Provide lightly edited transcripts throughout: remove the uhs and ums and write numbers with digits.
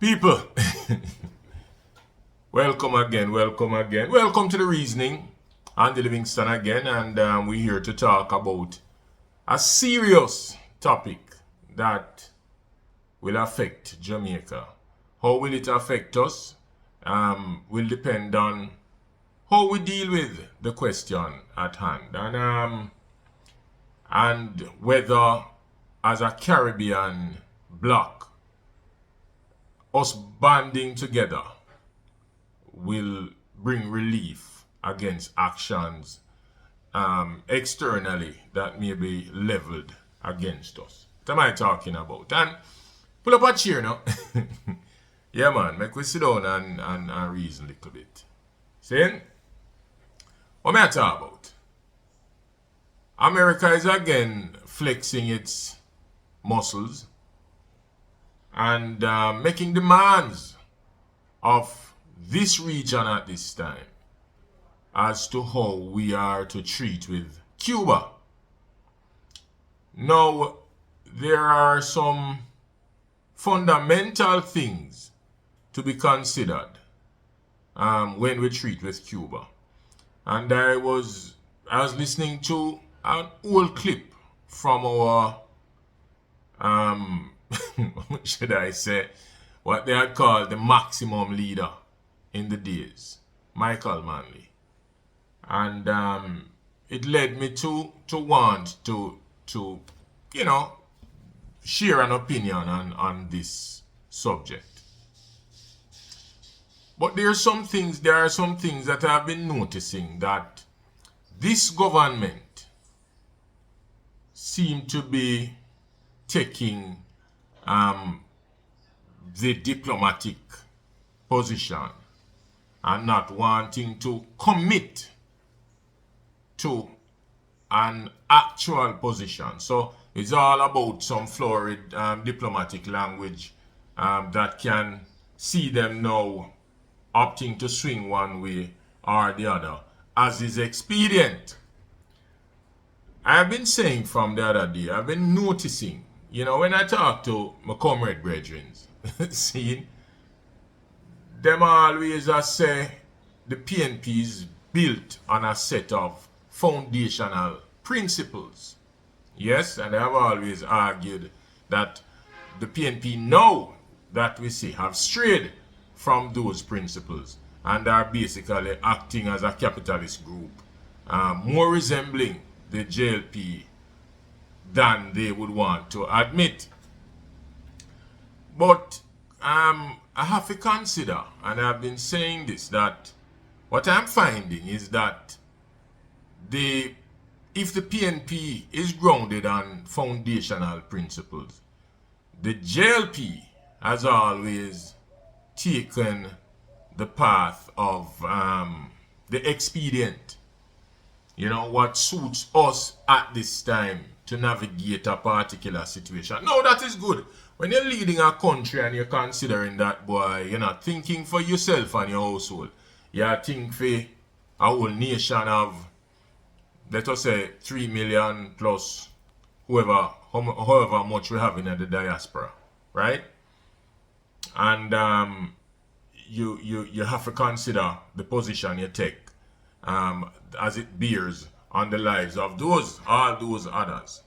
People, welcome again, welcome again. Welcome to The Reasoning. Andy Livingston again, and we're here to talk about a serious topic that will affect Jamaica. How will it affect us? Will depend on how we deal with the question at hand, and whether, as a Caribbean bloc, us banding together will bring relief against actions externally that may be leveled against us. What am I talking about? And pull up a chair now. Yeah, man, make we sit down and reason a little bit. See? What am I talking about? America is again flexing its muscles and making demands of this region at this time as to how we are to treat with Cuba. Now, there are some fundamental things to be considered when we treat with Cuba. And I was listening to an old clip from our what should I say, what they had called the maximum leader in the days, Michael Manley. And it led me to want to share an opinion on this subject. But there are some things that I've been noticing that this government seem to be taking the diplomatic position and not wanting to commit to an actual position. So it's all about some florid diplomatic language that can see them now opting to swing one way or the other as is expedient. I've been saying from the other day, I've been noticing, when I talk to my comrade brethren, see, them always say the PNP is built on a set of foundational principles. Yes, and I have always argued that the PNP now that we see have strayed from those principles and are basically acting as a capitalist group, more resembling the JLP than they would want to admit. But I have to consider, and I've been saying this, that what I'm finding is that if the PNP is grounded on foundational principles, the JLP has always taken the path of the expedient. What suits us at this time to navigate a particular situation. No, that is good. When you're leading a country and you're considering that, boy, you're not thinking for yourself and your household. You're thinking for a whole nation of, let us say, 3 million plus however much we have in the diaspora, right? And you have to consider the position you take as it bears on the lives of all those others.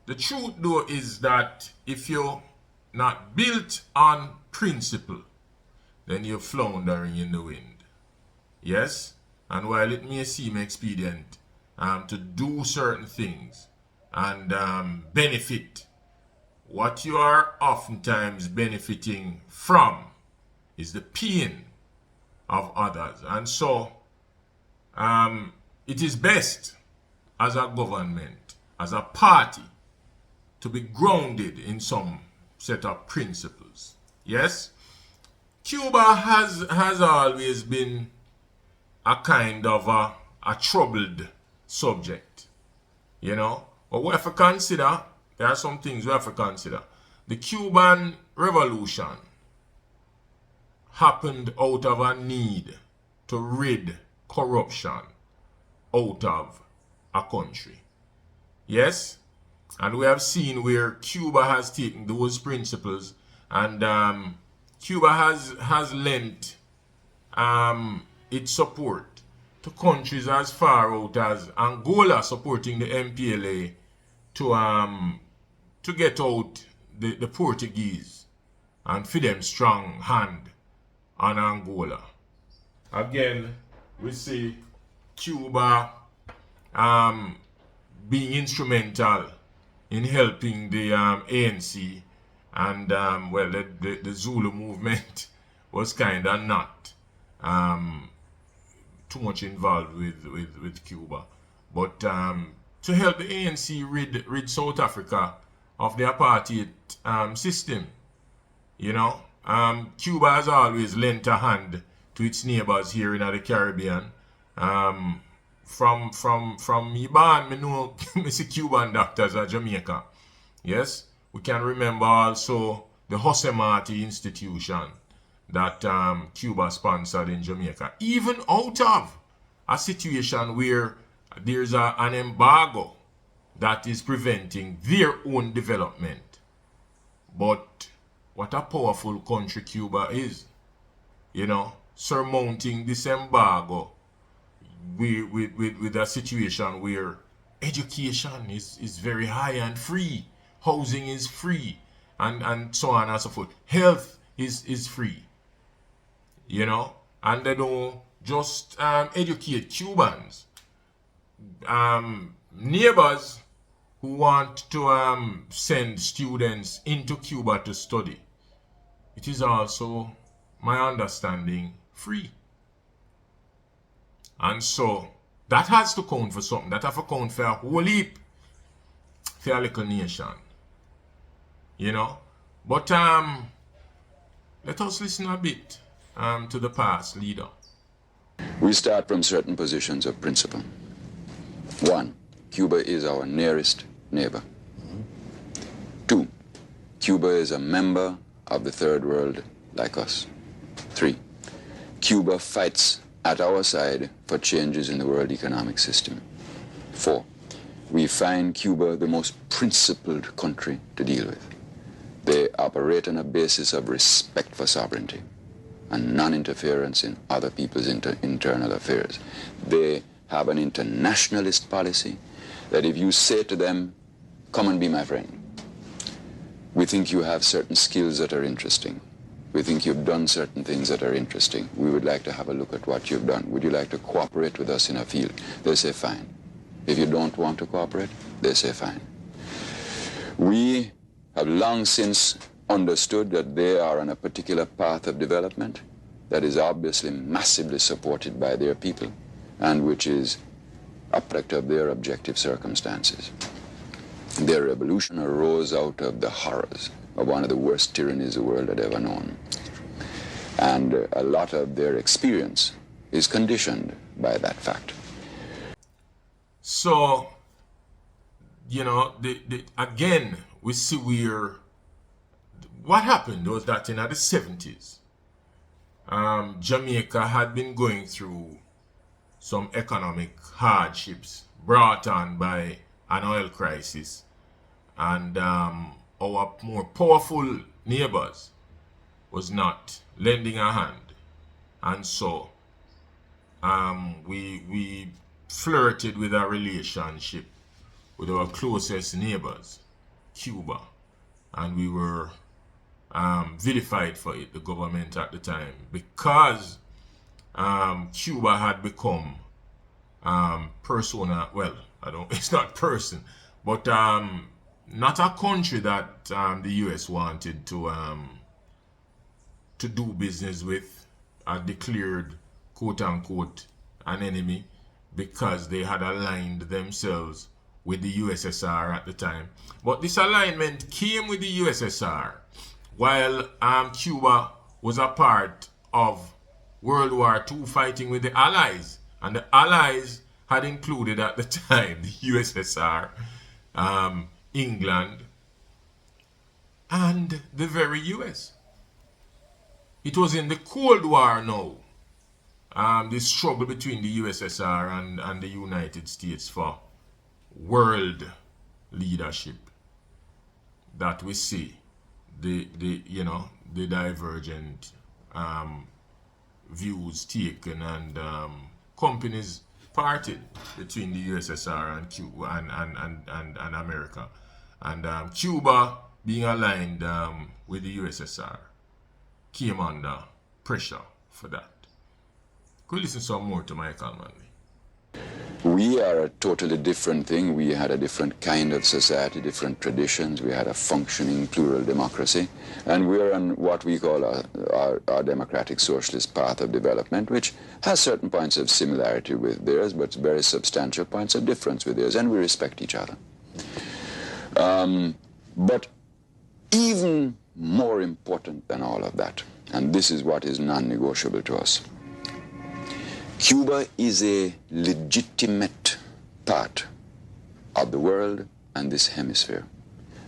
The truth, though, is that if you're not built on principle, then you're floundering in the wind. Yes? And while it may seem expedient to do certain things and benefit, what you are oftentimes benefiting from is the pain of others. And so, it is best as a government, as a party, to be grounded in some set of principles. Yes? Cuba has always been a kind of a troubled subject. But we have to consider, there are some things we have to consider. The Cuban Revolution happened out of a need to rid corruption out of a country. Yes? And we have seen where Cuba has taken those principles and Cuba has lent its support to countries as far out as Angola, supporting the MPLA to get out the Portuguese and for them strong hand on Angola. Again, we see Cuba being instrumental in helping the ANC, and well, the Zulu movement was kind of not too much involved with Cuba, but to help the ANC rid South Africa of the apartheid system. You know, Cuba has always lent a hand to its neighbors here in the Caribbean. From Iban, me know me see Cuban doctors at Jamaica. Yes, we can remember also the Jose Marti institution that Cuba sponsored in Jamaica, even out of a situation where there's an embargo that is preventing their own development. But what a powerful country Cuba is, you know, surmounting this embargo with a situation where education is very high and free, housing is free, and so on and so forth. Health is free, you know, and they don't just educate Cubans. Neighbors who want to send students into Cuba to study, it is also, my understanding, free. And so that has to count for something. That has to count for a whole heap for a little nation. You know? But let us listen a bit to the past leader. We start from certain positions of principle. One, Cuba is our nearest neighbor. Two, Cuba is a member of the third world like us. Three, Cuba fights at our side for changes in the world economic system. Four, we find Cuba the most principled country to deal with. They operate on a basis of respect for sovereignty and non-interference in other people's internal affairs. They have an internationalist policy that if you say to them, come and be my friend, we think you have certain skills that are interesting. We think you've done certain things that are interesting. We would like to have a look at what you've done. Would you like to cooperate with us in a field? They say, fine. If you don't want to cooperate, they say, fine. We have long since understood that they are on a particular path of development that is obviously massively supported by their people and which is a product of their objective circumstances. Their revolution arose out of the horrors of one of the worst tyrannies the world had ever known. And a lot of their experience is conditioned by that fact. So, you know, again, we see where what happened was that in the 70s, Jamaica had been going through some economic hardships brought on by an oil crisis, and our more powerful neighbors was not lending a hand, and so we flirted with a relationship with our closest neighbors, Cuba, and we were vilified for it, the government at the time, because Cuba had become persona, well, it's not person, but not a country that the US wanted to do business with, declared quote unquote an enemy, because they had aligned themselves with the USSR at the time. But this alignment came with the USSR while Cuba was a part of World War II fighting with the Allies. And the Allies had included at the time the USSR, England, and the very US. It was in the Cold War now, the struggle between the USSR and the United States for world leadership, that we see the the divergent views taken, and companies parted between the USSR and Cuba and America, and Cuba being aligned with the USSR came under pressure for that. Could listen some more to Michael Manley. We are a totally different thing. We had a different kind of society, different traditions. We had a functioning plural democracy. And we're on what we call our democratic socialist path of development, which has certain points of similarity with theirs, but very substantial points of difference with theirs, and we respect each other. But even more important than all of that, and this is what is non-negotiable to us, Cuba is a legitimate part of the world and this hemisphere.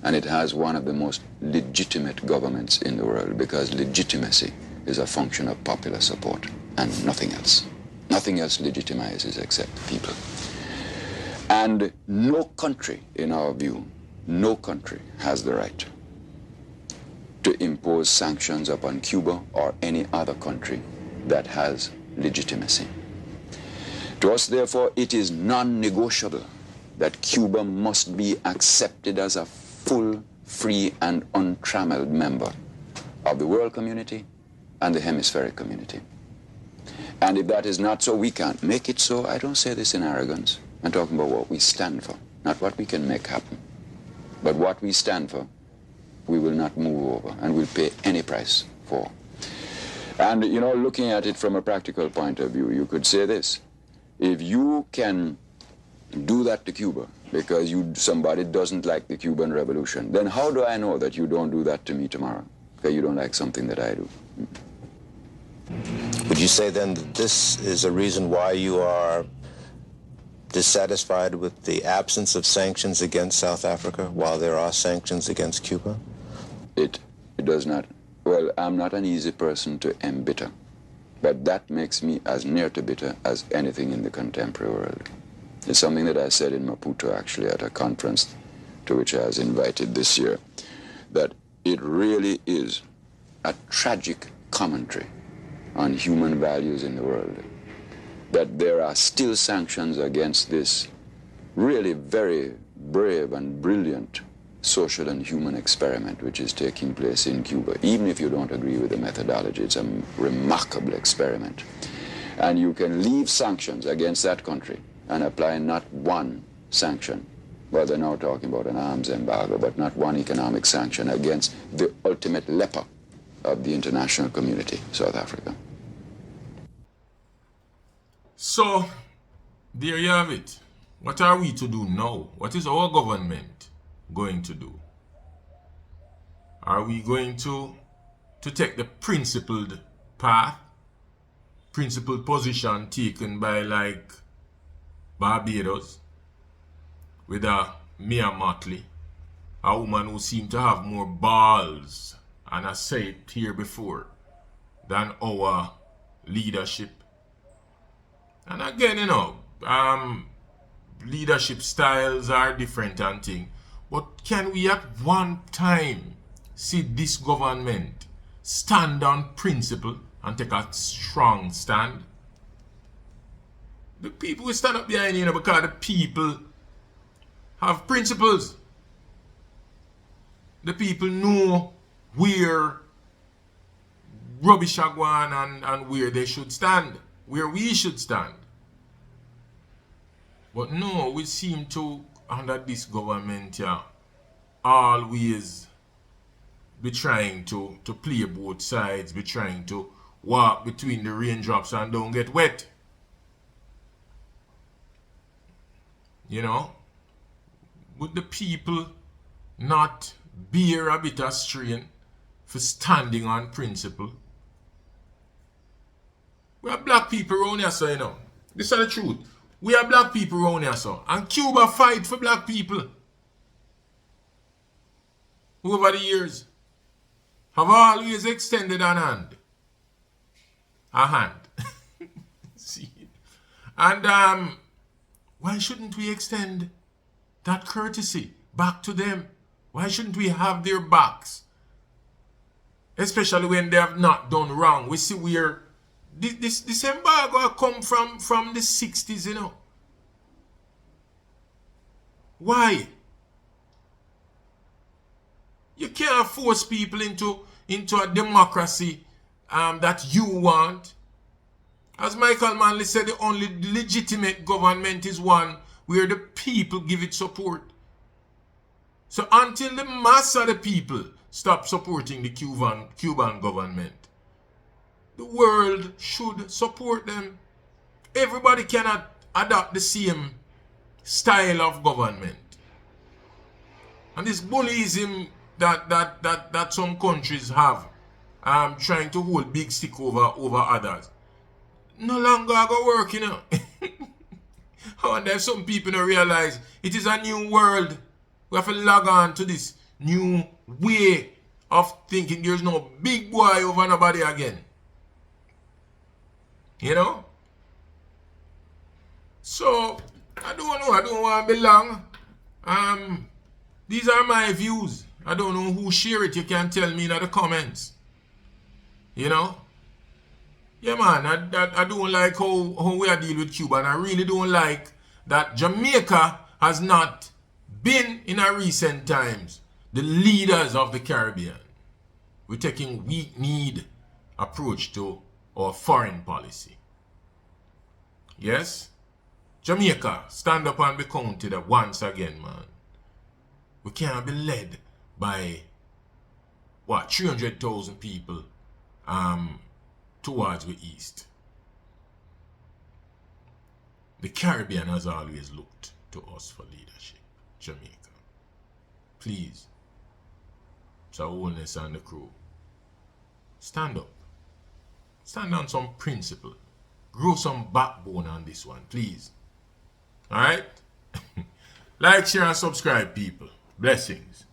And it has one of the most legitimate governments in the world, because legitimacy is a function of popular support and nothing else. Nothing else legitimizes except people. And no country, in our view, no country has the right to impose sanctions upon Cuba or any other country that has legitimacy. To us, therefore, it is non-negotiable that Cuba must be accepted as a full, free, and untrammeled member of the world community and the hemispheric community. And if that is not so, we can't make it so. I don't say this in arrogance. I'm talking about what we stand for, not what we can make happen. But what we stand for, we will not move over, and we'll pay any price for. And, you know, looking at it from a practical point of view, you could say this. If you can do that to Cuba because somebody doesn't like the Cuban Revolution, then how do I know that you don't do that to me tomorrow? Because you don't like something that I do. Would you say then that this is a reason why you are dissatisfied with the absence of sanctions against South Africa while there are sanctions against Cuba? It does not. Well, I'm not an easy person to embitter. But that makes me as near to bitter as anything in the contemporary world. It's something that I said in Maputo, actually, at a conference to which I was invited this year, that it really is a tragic commentary on human values in the world, that there are still sanctions against this really very brave and brilliant social and human experiment which is taking place in Cuba. Even if you don't agree with the methodology, it's a remarkable experiment. And you can leave sanctions against that country and apply not one sanction. Well, they're now talking about an arms embargo, but not one economic sanction against the ultimate leper of the international community, South Africa. So, there you have it. What are we to do now? What is our government going to do? Are we going to take the principled path, principled position taken by like Barbados with a Mia Mottley, a woman who seemed to have more balls, and I said it here before, than our leadership? And again, you know, leadership styles are different and things. But can we at one time see this government stand on principle and take a strong stand? The people will stand up behind you, because the people have principles. The people know where rubbish are going and where they should stand, where we should stand. But no, we seem to, under this government, always be trying to play both sides, be trying to walk between the raindrops and don't get wet. You know? Would the people not bear a bit of strain for standing on principle? We are black people around here, so you know. This is the truth. We are black people around here, so. And Cuba fight for black people. Over the years. Have always extended an hand. A hand. See? And why shouldn't we extend that courtesy back to them? Why shouldn't we have their backs? especially when they have not done wrong. We see where this embargo come from the 60s, you know. Why? You can't force people into a democracy that you want. As Michael Manley said, the only legitimate government is one where the people give it support. So until the mass of the people stop supporting the Cuban government, the world should support them. Everybody cannot adopt the same style of government. And this bullyism that some countries have, trying to hold big stick over others, no longer go work, you know. I wonder if some people don't realize it is a new world. We have to log on to this new way of thinking. There's no big boy over nobody again. You know? So, I don't know. I don't want to be long. These are my views. I don't know who share it. You can tell me in the comments. You know? Yeah, man. I don't like how we are dealing with Cuba. And I really don't like that Jamaica has not been in a recent times the leaders of the Caribbean. We're taking weak-need approach to our foreign policy. Yes? Jamaica, stand up and be counted once again, man. We can't be led by, 300,000 people towards the east. The Caribbean has always looked to us for leadership. Jamaica. Please. So Holness and the crew. Stand up. Stand on some principle. Grow some backbone on this one, please. Alright? Like, share, and subscribe, people. Blessings.